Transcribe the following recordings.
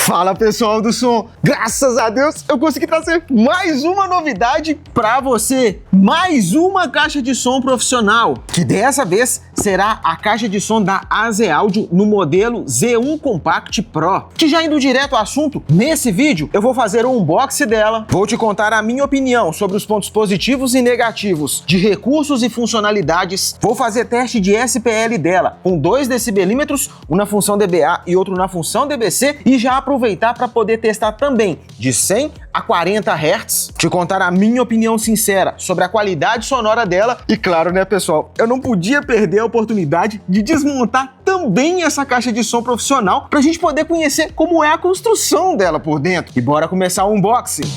Fala pessoal do som, graças a Deus eu consegui trazer mais uma novidade para você, mais uma caixa de som profissional, que dessa vez será a caixa de som da AZ Audio no modelo Z1 Compact Pro, que já indo direto ao assunto, nesse vídeo eu vou fazer um unboxing dela, vou te contar a minha opinião sobre os pontos positivos e negativos de recursos e funcionalidades, vou fazer teste de SPL dela com 2 decibelímetros, um na função dBA e outro na função dBc, e já aproveitar para poder testar também de 100 a 40 Hz, te contar a minha opinião sincera sobre a qualidade sonora dela e claro, né pessoal, eu não podia perder a oportunidade de desmontar também essa caixa de som profissional para a gente poder conhecer como é a construção dela por dentro. E bora começar o unboxing!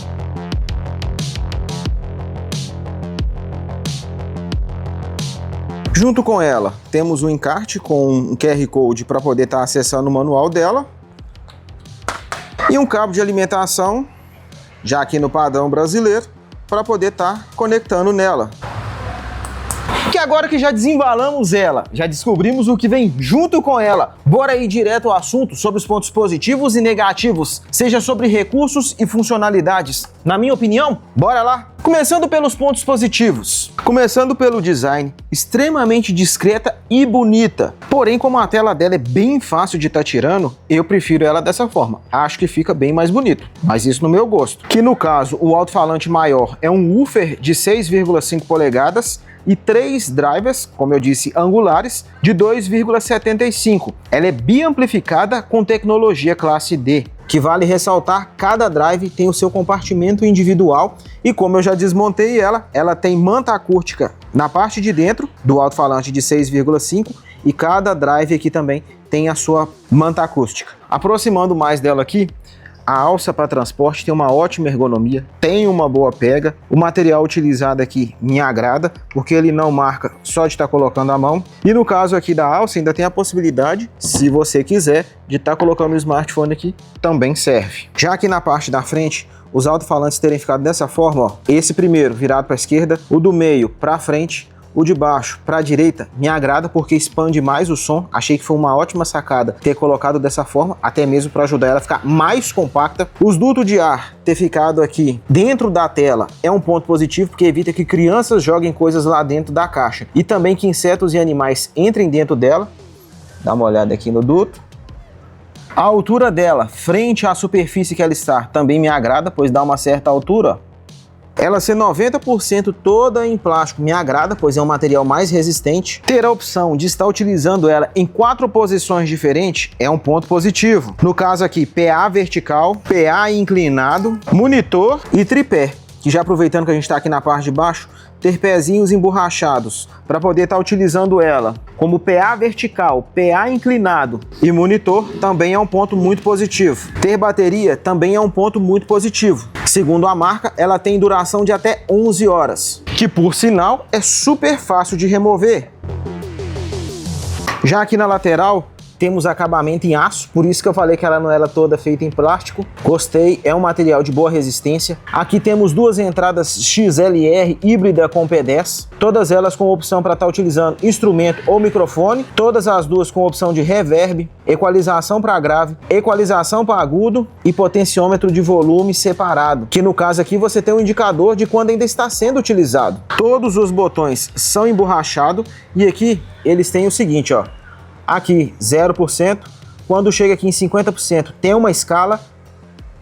Junto com ela, temos um encarte com um QR Code para poder estar acessando o manual dela. E um cabo de alimentação, já aqui no padrão brasileiro, para poder estar conectando nela. Que agora que já desembalamos ela, já descobrimos o que vem junto com ela, bora ir direto ao assunto sobre os pontos positivos e negativos, seja sobre recursos e funcionalidades. Na minha opinião, bora lá! Começando pelos pontos positivos. Começando pelo design, extremamente discreta e bonita. Porém, como a tela dela é bem fácil de estar tirando, eu prefiro ela dessa forma. Acho que fica bem mais bonito, mas isso no meu gosto. Que no caso, o alto-falante maior é um woofer de 6,5 polegadas e 3 drivers, como eu disse, angulares, de 2,75. Ela é biamplificada com tecnologia classe D, que vale ressaltar, cada drive tem o seu compartimento individual e como eu já desmontei ela tem manta acústica na parte de dentro do alto-falante de 6,5 e cada drive aqui também tem a sua manta acústica. Aproximando mais dela aqui, a alça para transporte tem uma ótima ergonomia, tem uma boa pega, o material utilizado aqui me agrada, porque ele não marca só de estar colocando a mão. E no caso aqui da alça ainda tem a possibilidade, se você quiser, de estar colocando o smartphone aqui, também serve. Já aqui na parte da frente, os alto-falantes terem ficado dessa forma, ó, esse primeiro virado para a esquerda, o do meio para frente, o de baixo para a direita me agrada porque expande mais o som. Achei que foi uma ótima sacada ter colocado dessa forma, até mesmo para ajudar ela a ficar mais compacta. Os dutos de ar ter ficado aqui dentro da tela é um ponto positivo porque evita que crianças joguem coisas lá dentro da caixa e também que insetos e animais entrem dentro dela. Dá uma olhada aqui no duto. A altura dela frente à superfície que ela está também me agrada, pois dá uma certa altura, ó. Ela ser 90% toda em plástico me agrada, pois é um material mais resistente. Ter a opção de estar utilizando ela em 4 posições diferentes é um ponto positivo. No caso aqui, PA vertical, PA inclinado, monitor e tripé. Que já aproveitando que a gente está aqui na parte de baixo, ter pezinhos emborrachados para poder estar utilizando ela como PA vertical, PA inclinado e monitor também é um ponto muito positivo. Ter bateria também é um ponto muito positivo. Segundo a marca, ela tem duração de até 11 horas, que por sinal é super fácil de remover. Já aqui na lateral, temos acabamento em aço, por isso que eu falei que ela não era toda feita em plástico. Gostei, é um material de boa resistência. Aqui temos 2 entradas XLR híbrida com P10, todas elas com opção para estar utilizando instrumento ou microfone, todas as duas com opção de reverb, equalização para grave, equalização para agudo e potenciômetro de volume separado, que no caso aqui você tem um indicador de quando ainda está sendo utilizado. Todos os botões são emborrachados e aqui eles têm o seguinte, ó. Aqui 0%, quando chega aqui em 50% tem uma escala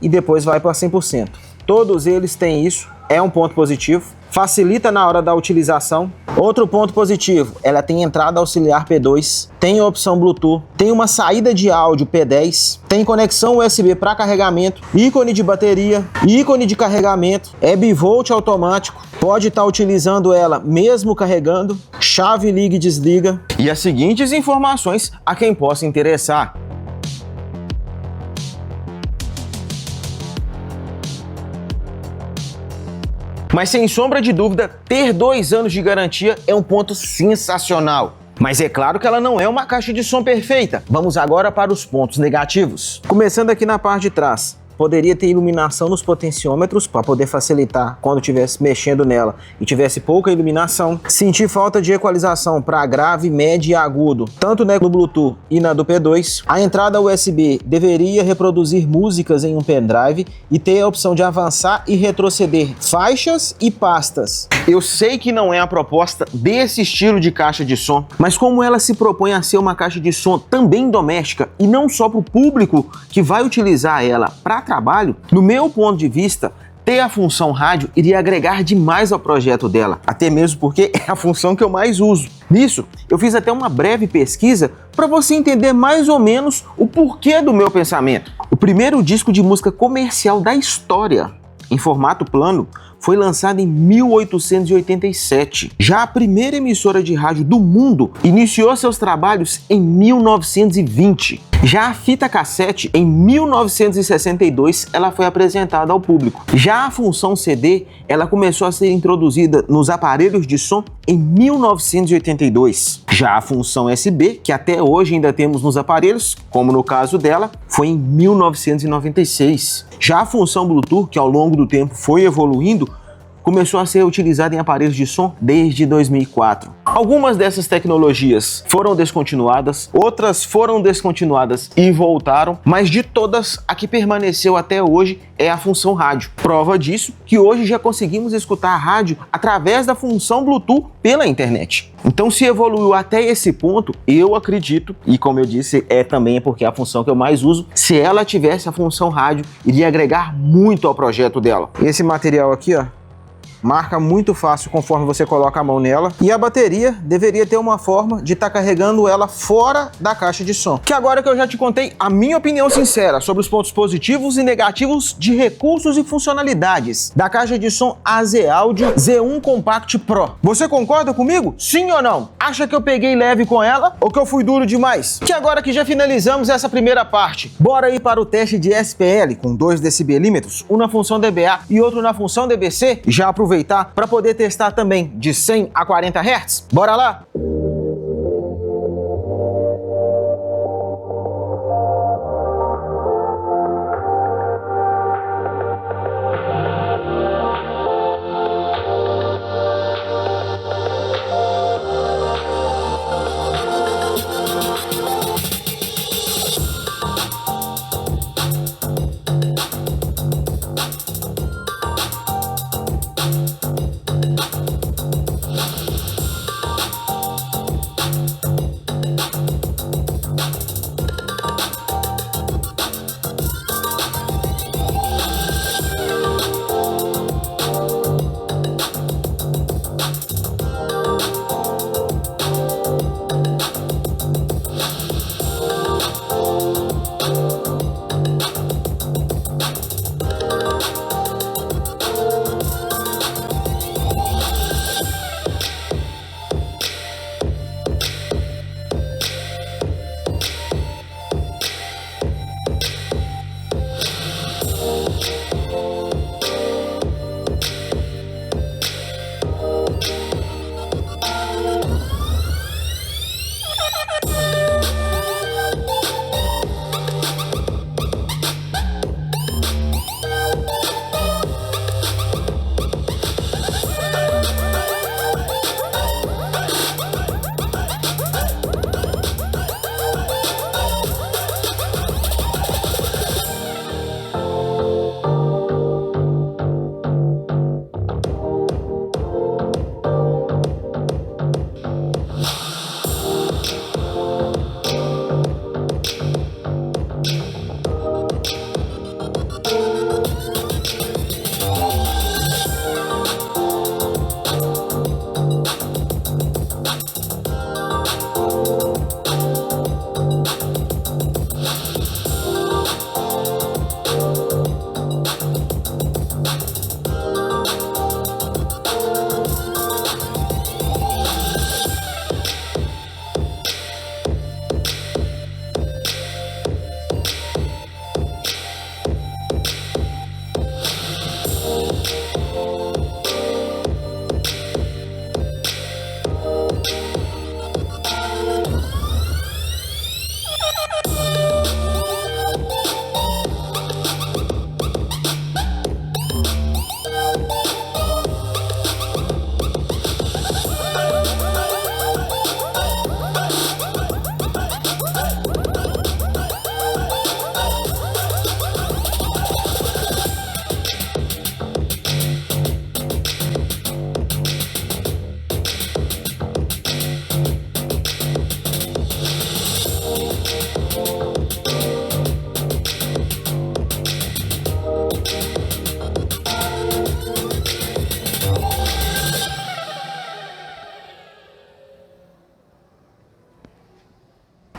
e depois vai para 100%. Todos eles têm isso, é um ponto positivo, facilita na hora da utilização. Outro ponto positivo, ela tem entrada auxiliar P2, tem opção Bluetooth, tem uma saída de áudio P10, tem conexão USB para carregamento, ícone de bateria, ícone de carregamento, é bivolt automático, pode estar utilizando ela mesmo carregando, chave liga e desliga. E as seguintes informações a quem possa interessar. Mas sem sombra de dúvida, ter 2 anos de garantia é um ponto sensacional. Mas é claro que ela não é uma caixa de som perfeita. Vamos agora para os pontos negativos. Começando aqui na parte de trás. poderia ter iluminação nos potenciômetros para poder facilitar quando estivesse mexendo nela e tivesse pouca iluminação. Senti falta de equalização para grave, médio e agudo, tanto no Bluetooth e na do P2. A entrada USB deveria reproduzir músicas em um pendrive e ter a opção de avançar e retroceder faixas e pastas. Eu sei que não é a proposta desse estilo de caixa de som, mas como ela se propõe a ser uma caixa de som também doméstica e não só para o público que vai utilizar ela para trabalho, no meu ponto de vista, ter a função rádio iria agregar demais ao projeto dela, até mesmo porque é a função que eu mais uso. Nisso, eu fiz até uma breve pesquisa para você entender mais ou menos o porquê do meu pensamento. O primeiro disco de música comercial da história, em formato plano, foi lançado em 1887. Já a primeira emissora de rádio do mundo iniciou seus trabalhos em 1920. Já a fita cassete, em 1962, ela foi apresentada ao público. Já a função CD, ela começou a ser introduzida nos aparelhos de som em 1982. Já a função USB, que até hoje ainda temos nos aparelhos, como no caso dela, foi em 1996. Já a função Bluetooth, que ao longo do tempo foi evoluindo, começou a ser utilizada em aparelhos de som desde 2004. Algumas dessas tecnologias foram descontinuadas, outras foram descontinuadas e voltaram, mas de todas, a que permaneceu até hoje é a função rádio. Prova disso que hoje já conseguimos escutar a rádio através da função Bluetooth pela internet. Então, se evoluiu até esse ponto, eu acredito, e como eu disse, também porque é a função que eu mais uso, se ela tivesse a função rádio, iria agregar muito ao projeto dela. Esse material aqui, ó, marca muito fácil conforme você coloca a mão nela, e a bateria deveria ter uma forma de estar carregando ela fora da caixa de som. Que agora que eu já te contei a minha opinião sincera sobre os pontos positivos e negativos de recursos e funcionalidades da caixa de som AZ Audio Z1 Compact Pro. Você concorda comigo? Sim ou não? Acha que eu peguei leve com ela ou que eu fui duro demais? Que agora que já finalizamos essa primeira parte, bora ir para o teste de SPL com 2 decibelímetros, um na função dBA e outro na função dBc, e já aproveitar para poder testar também de 100 a 40 Hz? Bora lá?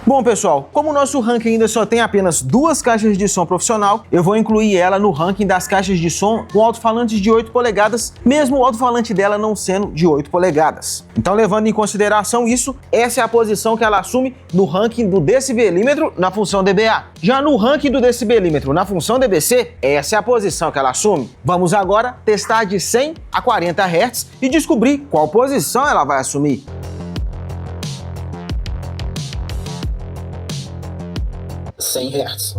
Bom, pessoal, como o nosso ranking ainda só tem apenas 2 caixas de som profissional, eu vou incluir ela no ranking das caixas de som com alto-falantes de 8 polegadas, mesmo o alto-falante dela não sendo de 8 polegadas. Então, levando em consideração isso, essa é a posição que ela assume no ranking do decibelímetro na função dBA. Já no ranking do decibelímetro na função dBc, essa é a posição que ela assume. Vamos agora testar de 100 a 40 Hz e descobrir qual posição ela vai assumir. Hz.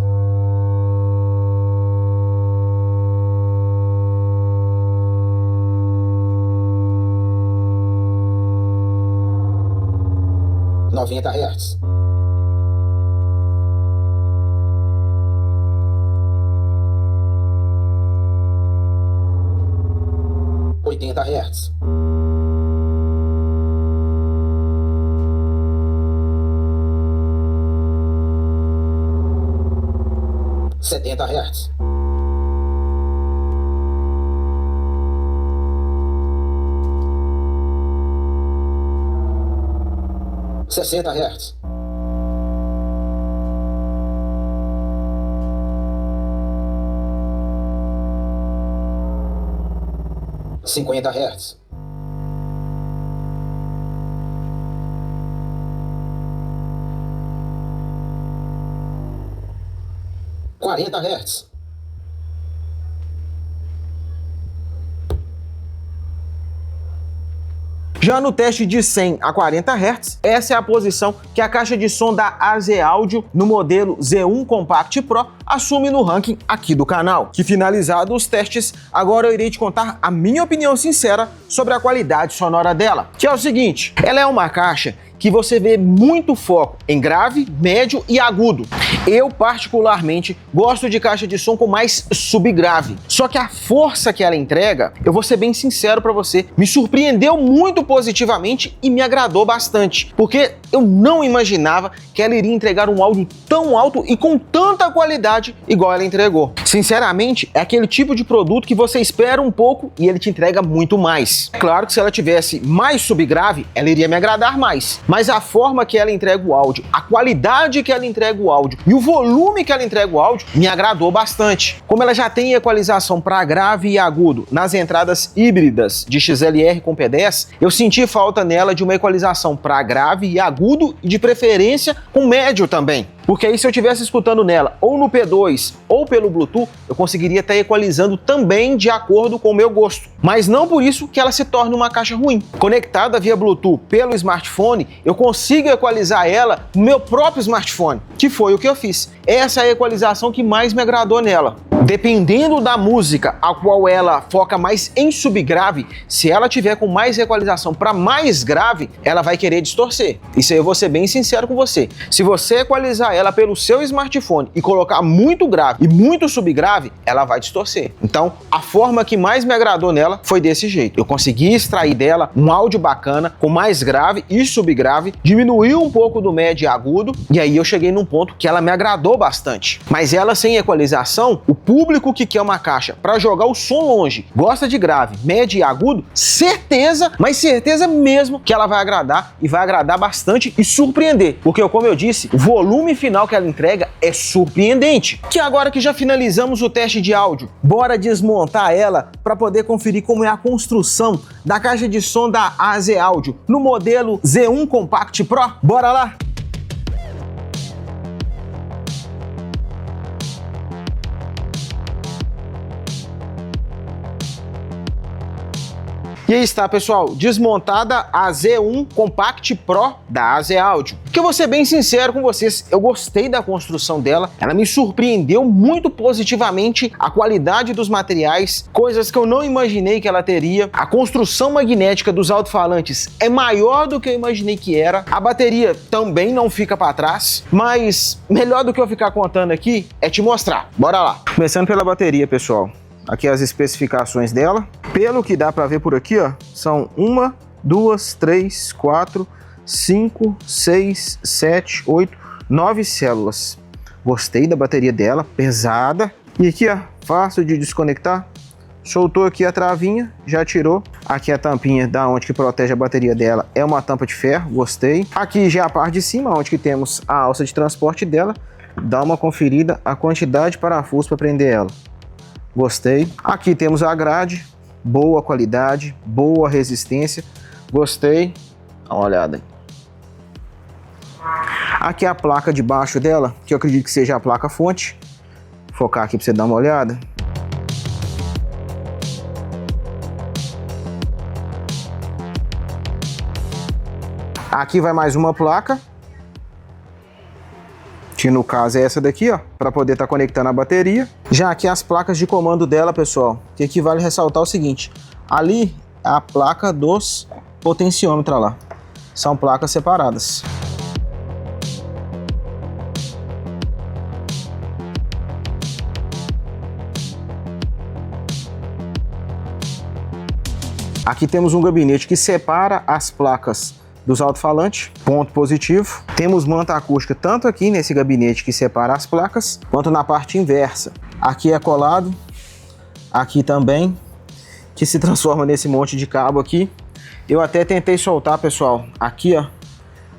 Hz. 80 Hz. 70 Hz. 60 Hz. 50 Hz. 40 Hz. Já no teste de 100 a 40 Hz, essa é a posição que a caixa de som da AZ Audio no modelo Z1 Compact Pro assume no ranking aqui do canal. Que finalizados os testes, agora eu irei te contar a minha opinião sincera sobre a qualidade sonora dela, que é o seguinte: ela é uma caixa que você vê muito foco em grave, médio e agudo. Eu, particularmente, gosto de caixa de som com mais subgrave. Só que a força que ela entrega, eu vou ser bem sincero para você, me surpreendeu muito positivamente e me agradou bastante, porque eu não imaginava que ela iria entregar um áudio tão alto e com tanta qualidade igual ela entregou. Sinceramente, é aquele tipo de produto que você espera um pouco e ele te entrega muito mais. Claro que se ela tivesse mais subgrave, ela iria me agradar mais. Mas a forma que ela entrega o áudio, a qualidade que ela entrega o áudio e o volume que ela entrega o áudio me agradou bastante. Como ela já tem equalização para grave e agudo nas entradas híbridas de XLR com P10, eu senti falta nela de uma equalização para grave e agudo e de preferência com médio também. Porque aí se eu estivesse escutando nela ou no P2 ou pelo Bluetooth, eu conseguiria estar equalizando também de acordo com o meu gosto. Mas não por isso que ela se torne uma caixa ruim. Conectada via Bluetooth pelo smartphone, eu consigo equalizar ela no meu próprio smartphone, que foi o que eu fiz. Essa é a equalização que mais me agradou nela. Dependendo da música a qual ela foca mais em subgrave, se ela tiver com mais equalização para mais grave, ela vai querer distorcer. Isso aí eu vou ser bem sincero com você. Se você equalizar ela pelo seu smartphone e colocar muito grave e muito subgrave, ela vai distorcer. Então, a forma que mais me agradou nela foi desse jeito. Eu consegui extrair dela um áudio bacana, com mais grave e subgrave, diminuiu um pouco do médio e agudo, e aí eu cheguei num ponto que ela me agradou bastante. Mas ela sem equalização, o público que quer uma caixa para jogar o som longe, gosta de grave, médio e agudo, certeza, mas certeza mesmo que ela vai agradar e vai agradar bastante e surpreender. Porque, como eu disse, o volume final que ela entrega é surpreendente. Que agora que já finalizamos o teste de áudio, bora desmontar ela para poder conferir como é a construção da caixa de som da AZ Audio no modelo Z1 Compact Pro? Bora lá? E aí está, pessoal, desmontada a Z1 Compact Pro da AZ Audio. Que eu vou ser bem sincero com vocês, eu gostei da construção dela, ela me surpreendeu muito positivamente, a qualidade dos materiais, coisas que eu não imaginei que ela teria, a construção magnética dos alto-falantes é maior do que eu imaginei que era, a bateria também não fica para trás, mas melhor do que eu ficar contando aqui é te mostrar. Bora lá! Começando pela bateria, pessoal. Aqui as especificações dela. Pelo que dá para ver por aqui, ó, são 1, 2, 3, 4, 5, 6, 7, 8, 9 células. Gostei da bateria dela, pesada. E aqui, ó, fácil de desconectar. Soltou aqui a travinha, já tirou. Aqui a tampinha da onde que protege a bateria dela é uma tampa de ferro, gostei. Aqui já a parte de cima, onde que temos a alça de transporte dela. Dá uma conferida a quantidade de parafuso para prender ela. Gostei. Aqui temos a grade, boa qualidade, boa resistência. Gostei. Dá uma olhada aí. Aqui a placa de baixo dela, que eu acredito que seja a placa fonte. Vou focar aqui para você dar uma olhada. Aqui vai mais uma placa, que no caso é essa daqui, ó, para poder estar conectando a bateria. Já aqui as placas de comando dela, pessoal, que aqui vale ressaltar o seguinte: ali é a placa dos potenciômetros lá, são placas separadas. Aqui temos um gabinete que separa as placas dos alto-falantes, ponto positivo. Temos manta acústica tanto aqui nesse gabinete que separa as placas, quanto na parte inversa. Aqui é colado, aqui também, que se transforma nesse monte de cabo aqui. Eu até tentei soltar, pessoal, aqui ó,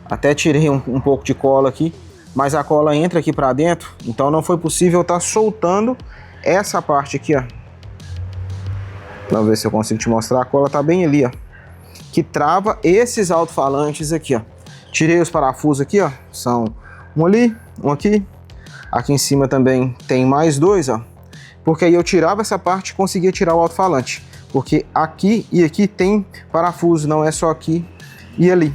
até tirei um pouco de cola aqui, mas a cola entra aqui para dentro, então não foi possível estar soltando essa parte aqui, ó. Vamos ver se eu consigo te mostrar, a cola tá bem ali, ó, que trava esses alto-falantes aqui, ó. Tirei os parafusos aqui, ó, são um ali, um aqui. Aqui em cima também tem mais dois, ó, porque aí eu tirava essa parte e conseguia tirar o alto-falante, porque aqui e aqui tem parafuso, não é só aqui e ali.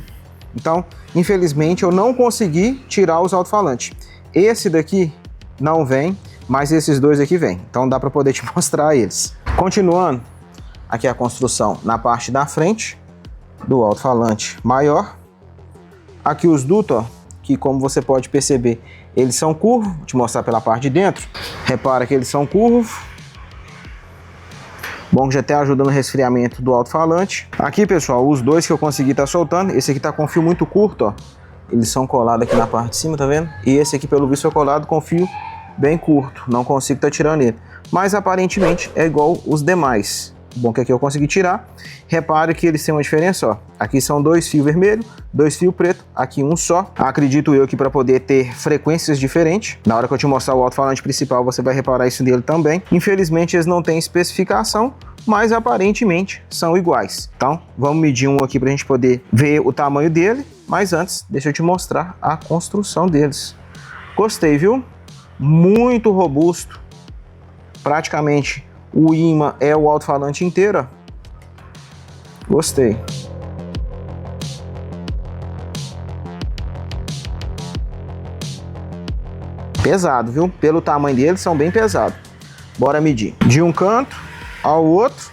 Então, infelizmente, eu não consegui tirar os alto-falantes. Esse daqui não vem, mas esses dois aqui vem, então dá para poder te mostrar eles. Continuando, aqui a construção na parte da frente do alto-falante maior. Aqui os dutos, ó, que como você pode perceber, eles são curvos. Vou te mostrar pela parte de dentro. Repara que eles são curvos. Bom que já até ajuda no resfriamento do alto-falante. Aqui, pessoal, os dois que eu consegui estar soltando. Esse aqui tá com fio muito curto, ó. Eles são colados aqui na parte de cima, tá vendo? E esse aqui, pelo visto, foi colado com fio bem curto. Não consigo estar tirando ele. Mas aparentemente é igual os demais. Bom que aqui eu consegui tirar. Repare que eles têm uma diferença, ó. Aqui são dois fios vermelhos, dois fios pretos, aqui um só. Acredito eu que para poder ter frequências diferentes. Na hora que eu te mostrar o alto-falante principal, você vai reparar isso nele também. Infelizmente eles não têm especificação, mas aparentemente são iguais. Então vamos medir um aqui para a gente poder ver o tamanho dele. Mas antes, deixa eu te mostrar a construção deles. Gostei, viu? Muito robusto. Praticamente o ímã é o alto-falante inteiro, ó. Gostei. Pesado, viu? Pelo tamanho deles, são bem pesados. Bora medir. De um canto ao outro,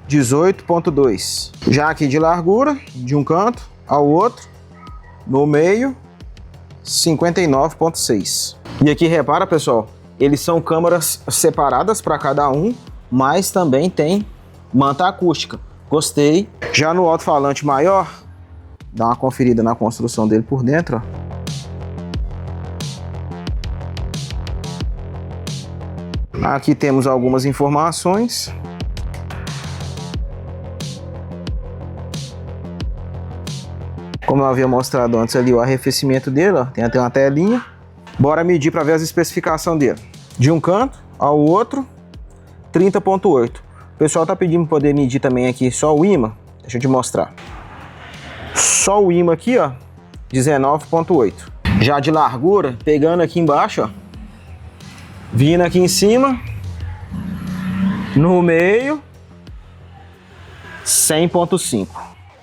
18,2. Já aqui de largura, de um canto ao outro, no meio, 59,6. E aqui repara, pessoal, eles são câmaras separadas para cada um, mas também tem manta acústica. Gostei. Já no alto-falante maior, dá uma conferida na construção dele por dentro, ó. Aqui temos algumas informações. Como eu havia mostrado antes ali, o arrefecimento dele, ó, tem até uma telinha. Bora medir para ver as especificações dele. De um canto ao outro, 30,8. O pessoal tá pedindo para poder medir também aqui só o ímã. Deixa eu te mostrar. Só o ímã aqui, ó, 19,8. Já de largura, pegando aqui embaixo, ó, vindo aqui em cima, no meio, 100,5.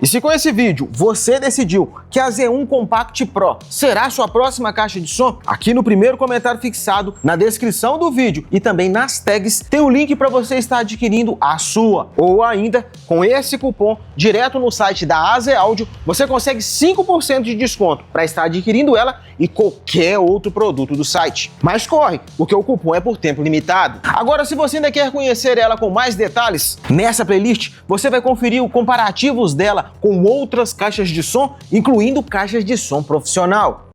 E se com esse vídeo você decidiu que a Z1 Compact Pro será sua próxima caixa de som, aqui no primeiro comentário fixado, na descrição do vídeo e também nas tags, tem o link para você estar adquirindo a sua. Ou ainda, com esse cupom, direto no site da AZ Áudio, você consegue 5% de desconto para estar adquirindo ela e qualquer outro produto do site. Mas corre, porque o cupom é por tempo limitado. Agora, se você ainda quer conhecer ela com mais detalhes, nessa playlist você vai conferir os comparativos dela com outras caixas de som, incluindo caixas de som profissional.